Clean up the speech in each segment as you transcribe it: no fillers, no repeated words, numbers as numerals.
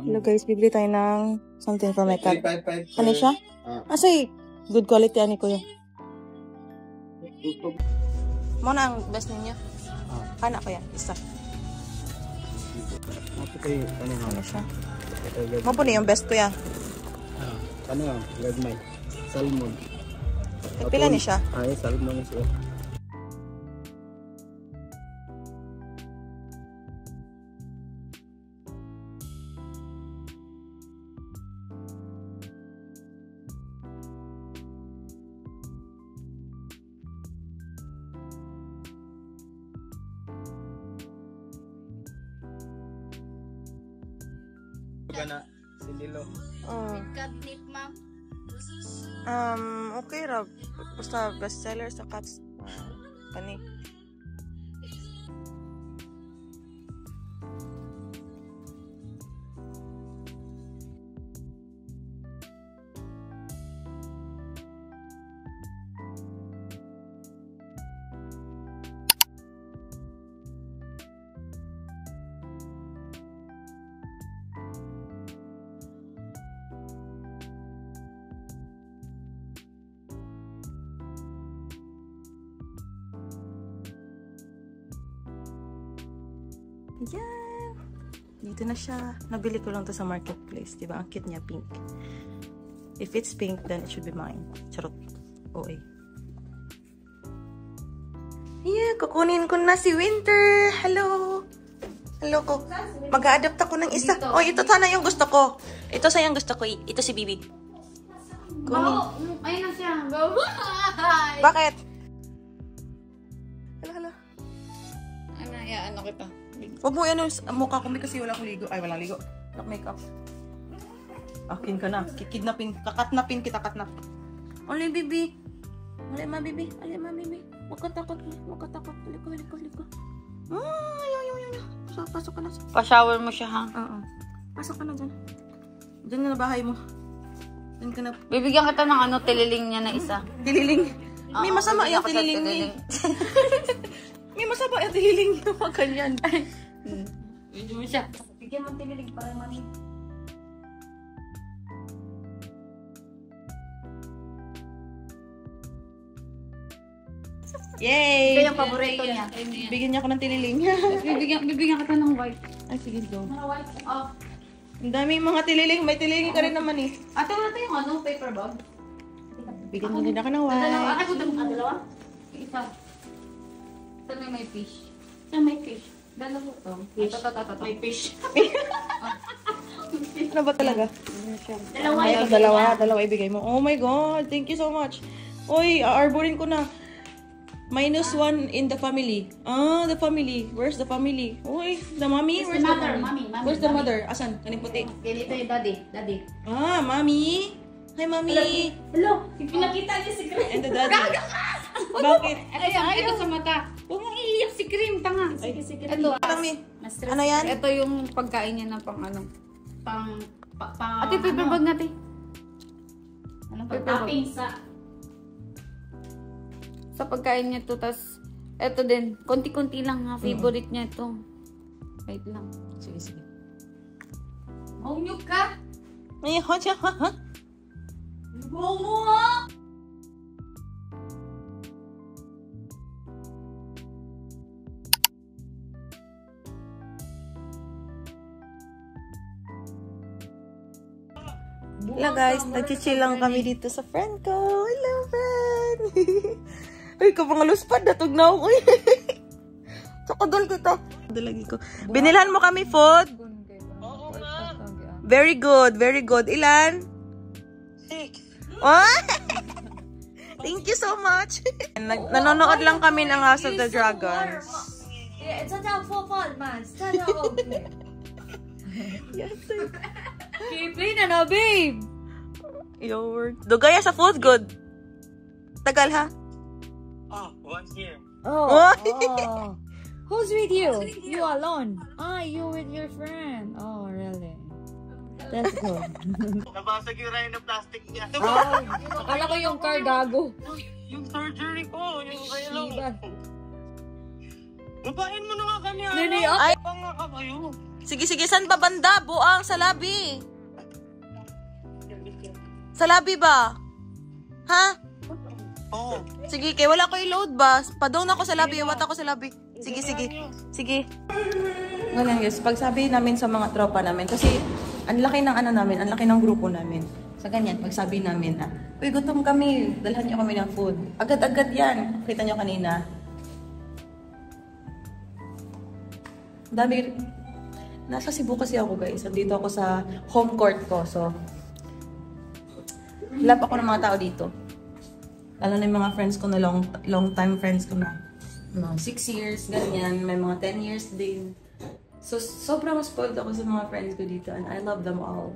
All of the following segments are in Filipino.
Hello guys, bibili tayo ng something for my cat. 555. Ano siya? Say, good quality ani ko yun. Mo na ang best ninyo? Anak ko yan, isa. Ano siya? Mo po na yung best ko yan. Ano yan? Gagmay. Salmon. Pila ni siya? Ay, salmon siya. Na sindilo. Catnip, ma'am. Okay ra. Basta bestseller sa cats. Kani. Yan! Dito na siya. Nabili ko lang to sa marketplace. Diba? Ang cute niya, pink. If it's pink, then it should be mine. Charot. OA. Yeah, kukunin ko na si Winter. Hello! Hello ko. Mag-a-adapt ako ng isa. Oh, ito sana yung gusto ko. Ito sa yung gusto ko. Ito si Bibi. Kunin. Ayun na siya. Go! Bakit? Hala. Ano kita? Huwag mo yan mukha ko kasi wala akong ligo. Ay, walang ligo. Walang makeup. Akin ka na. Kikidnapin. Kakatnapin kita, katnap. Oli, Bibi. Oli, ma, Bibi. Huwag ka takot. Liko. Ayaw. Pasok ka na. Pa-shower mo siya, ha? Oo. Pasok ka na dyan. Dyan na bahay mo. Dyan ka na. Bibigyan kita ng tililing niya na isa. Tililing. May masama yung tililing niya. May masama yung tililing niya. Huwag ganyan. Bigyan mo siya. Bigyan mo tililing para mami. Yay! Ito yung paborito niya. Bigyan niya ako ng tililing. Bibigyan kita ng white. Ay, sige, go. Mga white. Oh. Ang daming mga tililing. May tililing ka rin naman eh. Ate, wala tayong paper bag? Bigyan mo din ako ng white. Dalawa? Isa. Saan may fish? Saan may fish? Dalawa to. Fish. May fish. Ano ba talaga? Dalawa. Ay, dalawa ibigay mo. Oh my God, thank you so much. Oy, aarborin ko na. -1 in the family. The family. Where's the family? Uy, the mommy? Where's the mother? Mommy. Where's the mother? Asan? Kaning puti. Ganito yung daddy. Mommy. Hi, mommy. Hello, pinakita niya si Cream. And the daddy. Bakit? Ito sa mata. Huwag mong iiyak si Cream, tanga. Sige. Ito, Ano yan? ito yung pagkain niya na pang Ate, paper bag natin. Anong pagkain sa pagkain niya to, tas eto din, konti-konti lang ha, favorite niya ito. Wait lang. Sige. Maunyog ka? Ay, ha? Go mo ha? Hello guys, nag-chill lang kami dito sa friend ko. Hello friend! Ay, kapangalos pa, datog na ako. Sakadol kita. Dalagi ko. Binilhan mo kami food? Oo nga. Very good. Ilan? 6. Oh? Thank you so much. Nanonood lang kami ng House of the Dragons. Play na na, babe! Dugaya sa food, good. Tagal ha? 1 year. Oh. Who's with you? You alone? You with your friend. Oh, really? That's good. Nabasag yung rayon ng plastic niya. Akala ko yung car gago. Yung surgery ko, yung kayo. Diba? Babain mo na nga kanya. Nini, Ay, Pang nga kayo. Sige, sige. Saan ba banda? Buang, sa labi. Sa labi ba? Ha? Oo. Sige, kaya wala ko i-load ba? Padong ako sa labi, iwat ako sa labi. Sige, sige. Sige. Ngayon guys, pag sabi namin sa mga tropa namin, kasi ang laki ng ano namin, ang laki ng grupo namin. Sa ganyan, pag sabi namin na, uy, gutom kami, dalhan niyo kami ng food. Agad-agad yan. Kita niyo kanina. Dami. Nasa Cebu kasi ako guys. Dito ako sa home court ko. So, love ako ng mga tao dito. Lalo na yung mga friends ko na long time friends ko na. 6 years, ganyan. May mga 10 years din. So, sobrang spoiled ako sa mga friends ko dito. And I love them all.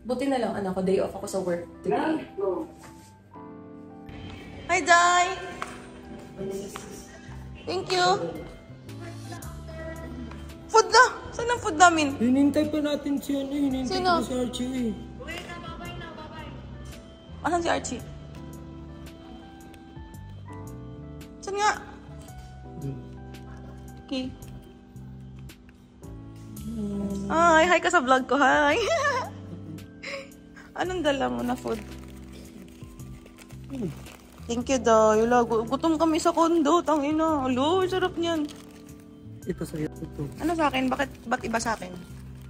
Buti na lang, anak ko, day off ako sa work today. Hi, Dai! Thank you! Food na! Saan ang food namin? Hinintay pa natin si ano, hinintay Sino? pa si Archie. Asan si Archie? Saan nga? Okay. Ay, hi ka sa vlog ko, hi! Anong dala mo na food? Thank you, Day. Gutom kami sa kondo. Tangina. Alo, sarap niyan. Ito sa'yo, ito. Ano sa akin? Ba't iba sa akin?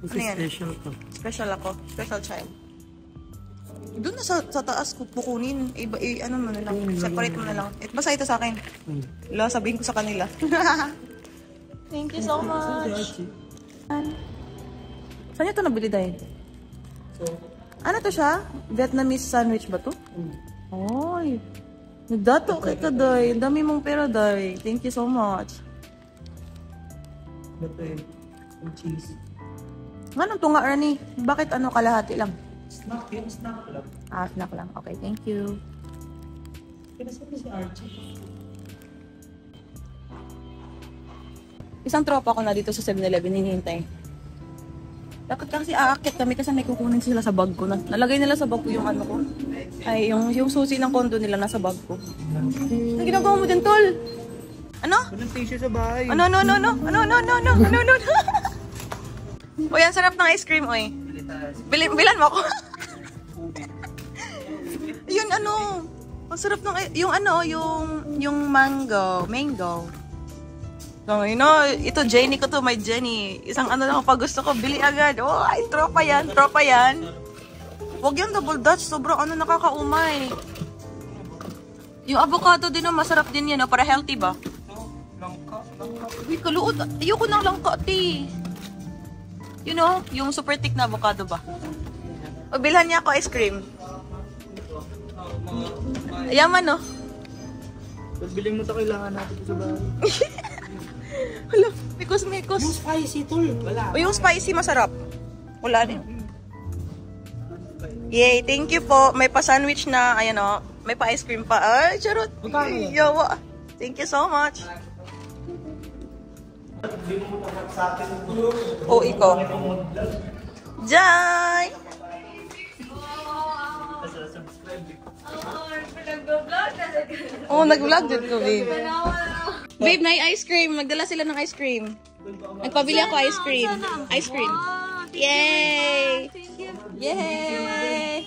Kasi Ano yan? special to. Special ako. Special child. Doon na sa taas ko pukunin. Ano mo na lang. Separate mo na lang. Basta ito sa akin. Wala, sabihin ko sa kanila. Thank you so much. Saan niyo ito nabili, Day? Ano to siya? Vietnamese sandwich ba to? Ay. Nagdato kay ka, Day. Dami mong pera, Day. Thank you so much. Ito yung cheese. Anong to nga, Ernie? Bakit ano kalahati lang? Snack, yung snack lang. Ah, snack lang. Okay, thank you. Kinasabi si Archie. Isang tropa ko na dito sa 7-Eleven, hinihintay. Dapat kasi aakit kami kasi may kukunin sila sa bag ko. Nalagay nila sa bag ko yung ano ko. Ay, yung susi ng kondo nila nasa bag ko. Ano ginagawa mo din, tol? Ano? Walang tissue sa bahay. Ano? Uy, ang sarap ng ice cream, uy. Bilan mo ako. Yun, ano. Ang sarap ng, yung mango. So, ito Jenny ko to, may Jenny. Isang ano lang pag gusto ko, bili agad. Oh, ay, tropa yan. Huwag yung double Dutch, sobrang nakakaumay. Yung avocado din, masarap din yan, para healthy ba? Langka. Uy, kaluot. Ayoko ng langka, ti. Yung super thick na avocado ba? O, bilhan niya ako ice cream. Yaman, no? Bilhin mo ito, kailangan natin ito sa bahay. Hala, mikos. Yung spicy, tol. Wala. O, yung spicy masarap. Wala din. Yay, thank you po. May pa-sandwich na, ayan o. May pa-ice cream pa. Ay, charot. Magkano yan? Yawa. Thank you so much. O, ikaw. Jai! Oh, nag-vlog din ko, babe. Babe, may ice cream. Nagdala sila ng ice cream. Nagpabili ako ice cream. Ice cream. Yay! Yay!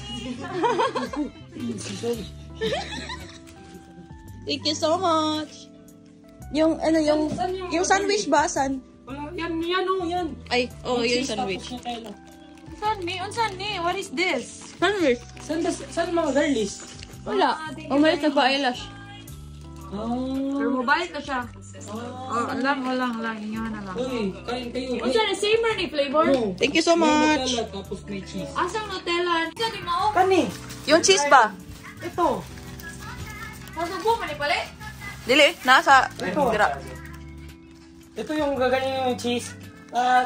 Thank you so much. Yung sandwich ba? Wala, yan. Ay, yung sandwich. Unsan ni? What is this? Sandwich? Saan mga girlies? Wala. Umalit nagpa-eyelash. Pero mobile ka siya. Oh, lang. Inyo na lang. Uy, kain kayo. Unsan ni same ni flavor? Thank you so much. Nutella, tapos may cheese. Asang Nutella? Unsan ni mao? Kani? Yung cheese ba? Ito. Nasubo man ni pala? Dili, nasa tira. Ito yung gaganyan yung cheese.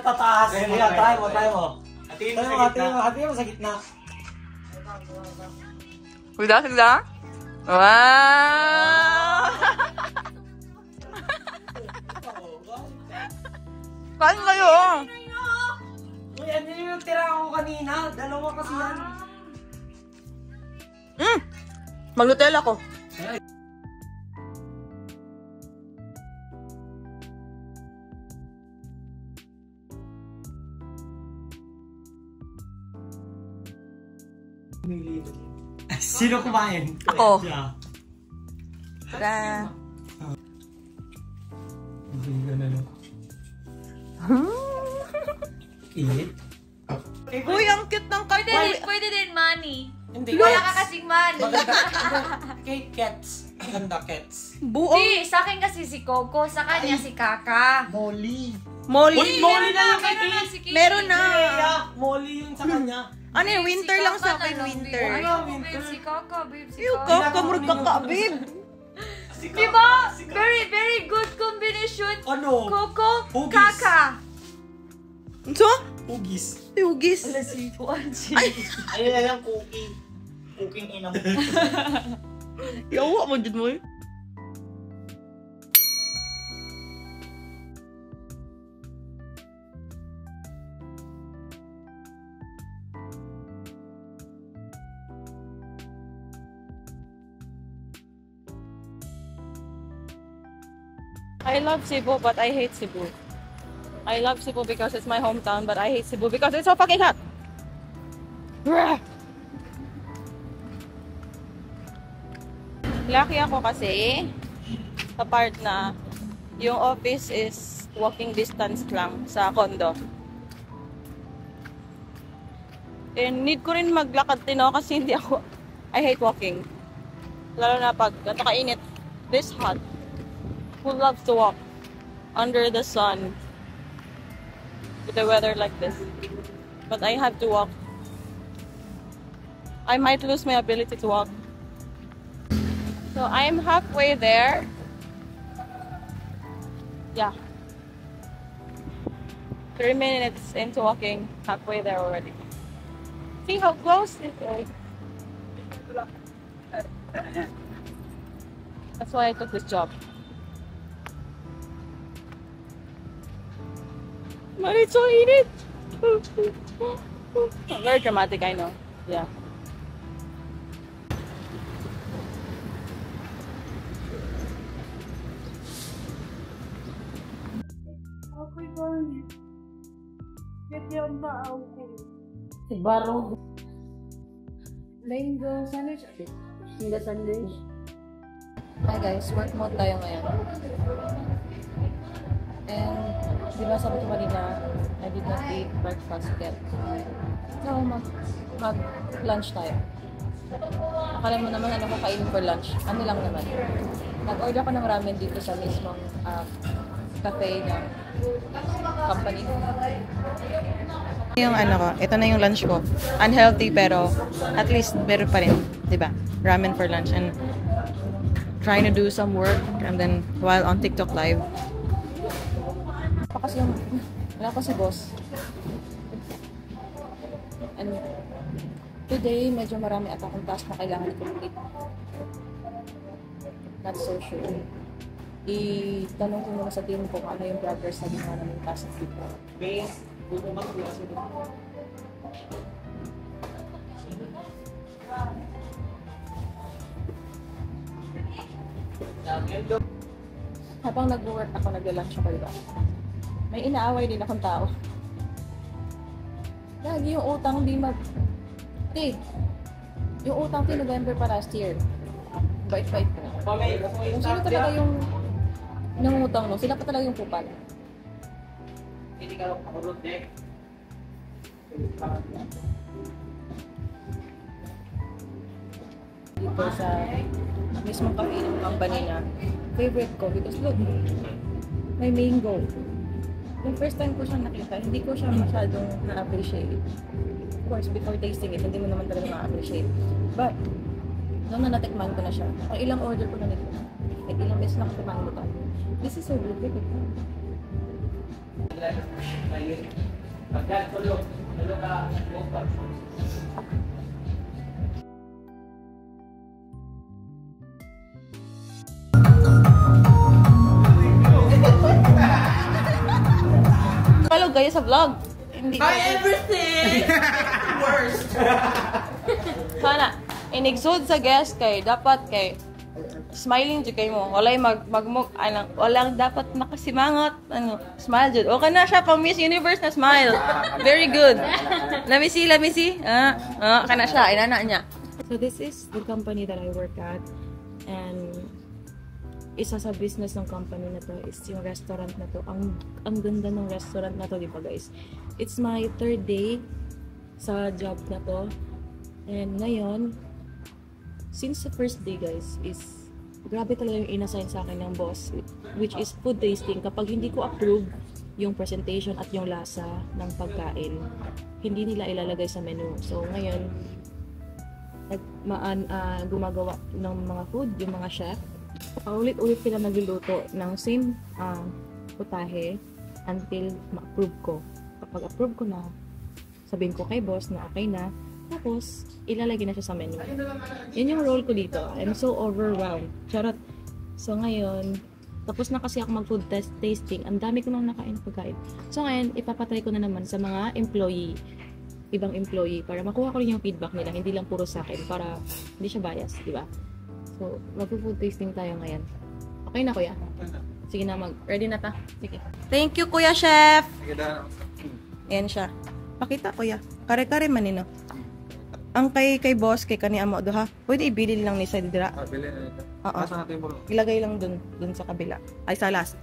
Tataas. Kaya, try mo. Hatiin mo sa gitna. Sigda? Wow! Kain kayo! Uy, ano yung tira ko kanina? Dalawa kasi yan. Mag-Nutella ko. Sino kumain? Ako. Siya. Tara. Eat? Uy, ang cute ng cat. Pwede din money. Hindi. Wala ka kasing money. Kay cats. Maganda cats. Buong Di, sa akin kasi si Coco, sa kanya si Kaka. Molly. Molly. Uy, Molly na yung kay Meron na Kate. si Kitty. Meron na. Yeah, Molly yung sa kanya. Ano yun? Winter Si lang Kaka sa na akin, lang, winter. babe. Ano, Ayaw, winter? babe, si Kaka, babe, si Yung Kaka. kakamurag ka, babe. Diba? Very, very good combination. Ano? Coco, Huggies. Kaka. So? Hugis. Hugis. Si Juanchi. Ayun na lang, cookie. Cooking ina mo. Yawa mo dyan mo eh. I love Cebu, but I hate Cebu. I love Cebu because it's my hometown, but I hate Cebu because it's so fucking hot. Lucky ako kasi sa part na yung office is walking distance lang sa condo. And need ko rin maglakad din ako kasi hindi ako, I hate walking. Lalo na pag kainit, this hot. Who loves to walk under the sun with the weather like this? But I have to walk. I might lose my ability to walk. So I'm halfway there. Yeah. 3 minutes into walking, halfway there already. See how close it is. That's why I took this job. But it's so heated. Very dramatic, I know. Yeah. Baro. Mango sandwich. Mango sandwich. Hi guys, work mode tayo ngayon. And di ba sabi ko kanina, I did not eat breakfast yet. So mag-lunch tayo. Akala mo naman ano ko kainin for lunch. Ano lang naman. Nag-order ko ng ramen dito sa mismong cafe ng company. Yung ano ko, ito na yung lunch ko. Unhealthy pero at least meron pa rin, 'di ba? Ramen for lunch and trying to do some work and then while on TikTok live. Kasi yung wala ko si boss. And today medyo marami at akong task na kailangan i-complete. Not so sure. Itanong ko muna sa team ko kung ano yung progress na ginawa namin task dito. Base. Habang nag-work ako, nag-lunch ako, diba? May inaaway din akong tao. Lagi yung utang di yung utang ti November pa last year. Bait-bait ko. Kung sino talaga yung nangungutang no, sila pa talaga yung kupal. Hindi ka makulot eh. Dito sa mismong cafe ng company na favorite ko because look, may mango. Yung first time ko siya nakita, hindi ko siya masyadong na-appreciate. Of course, before tasting it, hindi mo naman talaga ma-appreciate. But, noong na natikman ko na siya, ang ilang order ko na nito, ilang beses na ko tikman nito. This is so good. Follow kayo sa vlog. Hindi Buy everything! Worst! Sana, inigsod sa guest kay, dapat kay, Smiling jud kay mo. Walay walang dapat makasimangot. Ano, smile jud. Okay na siya pang Miss Universe na smile. Very good. Let me see. Kana siya, inana niya. So this is the company that I work at, and isa sa business ng company na to is yung restaurant na to. Ang ganda ng restaurant na to, di ba guys? It's my 3rd day sa job na to. And ngayon, since the first day guys, is grabe talaga yung inassign sa akin ng boss, which is food tasting. Kapag hindi ko approve yung presentation at yung lasa ng pagkain, hindi nila ilalagay sa menu. So ngayon, gumagawa ng mga food, yung mga chef. Paulit-ulit sila nagluluto ng same putahe until ma-approve ko. Kapag approve ko na, sabihin ko kay boss na okay na, tapos ilalagay na siya sa menu. Yun yung role ko dito. I'm so overwhelmed. Charot. So ngayon, tapos na kasi ako mag-food tasting. Ang dami ko nang nakain pagkain. So ngayon, ipapatry ko na naman sa mga ibang employee, para makuha ko rin yung feedback nila, hindi lang puro sa akin, para hindi siya bias, di ba? So, mag-food tasting tayo ngayon. Okay na, kuya? Sige na, ready na ta. Sige. Thank you, Kuya Chef. Ayan siya. Pakita, Kuya. Kare-kare man nino. Ang kay boss, kay kani amo do ha. Pwede ibili lang ni sa dira. Bili na ito. Oo. Asa natin mo? Ilagay lang dun sa kabila. Ay, sa last.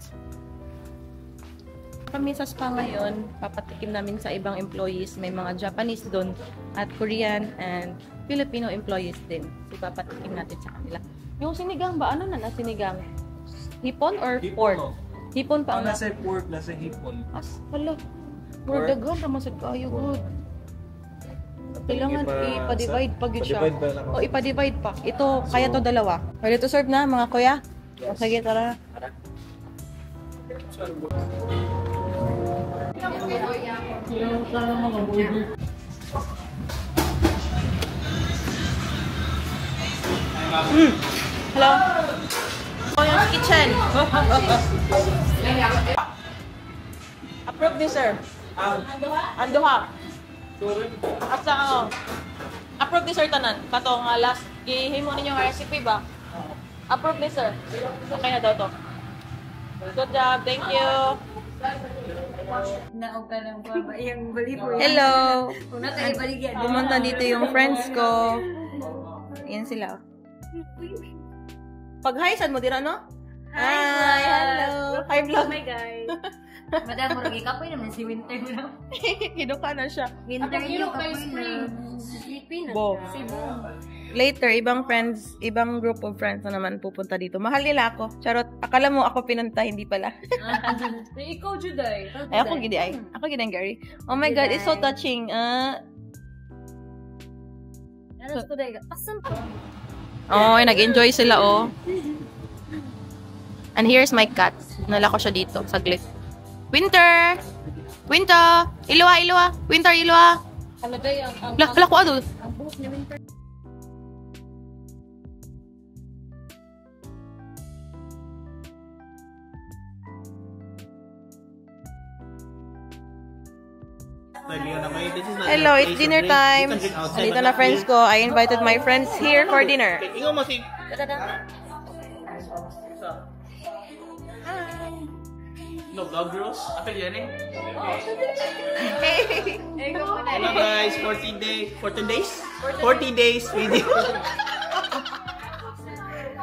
Kami sa spa ngayon, papatikim namin sa ibang employees. May mga Japanese doon at Korean and Filipino employees din. So, papatikim natin sa kanila. Yung sinigang ba? Ano na sinigang? Hipon or pork? Hipon pa ang nasa pork, nasa hipon. Hala. Mura dagan, ramasad kayo, good. Kailangan ipa-divide pag yun siya. O, ipa-divide pa. Ito, kaya to dalawa. Ready to serve na, mga kuya? Yes. Sige, tara. Hello? Yung kitchen. Approve ni sir. Anduha. Asa ako. Approve ni sir tanan. Kato nga last. Gihimo ninyo nga recipe ba? Approve ni sir. Okay na daw to. Good job. Thank you. Naog ka lang ba? Yung bali po. Hello. Una tayo baligyan. Pumunta dito yung friends ko. Yan sila. Pag-hi, saan mo dira, no? Hi, hello. Hi, vlog. Hi, guys. Madam, muragi ka po naman si Winter na. Kinuka na siya. Winter yung ka po na. Sleepy na. Bo. Later, ibang group of friends na naman pupunta dito. Mahal nila ako. Charot, akala mo ako pinunta, hindi pala. Ikaw, Juday. Ay, ako gidi ay. Ako gidi ang Gary. Oh my God, it's so touching. Oh, nag-enjoy sila, oh. And here's my cat. Nala ko siya dito, saglit. Winter! Winter! Ilwa! Winter, ilwa! Ano ba yung... Lak ko ado. Ang buhok ni Winter. Hello, it's dinner time. Dito na friends ko. I invited my friends here for dinner. Ingo mo si... No, vlog girls? Apel yan eh. Hello guys, 14 days? 40 days video.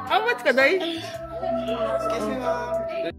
How much ka, Day? Excuse me, ma'am.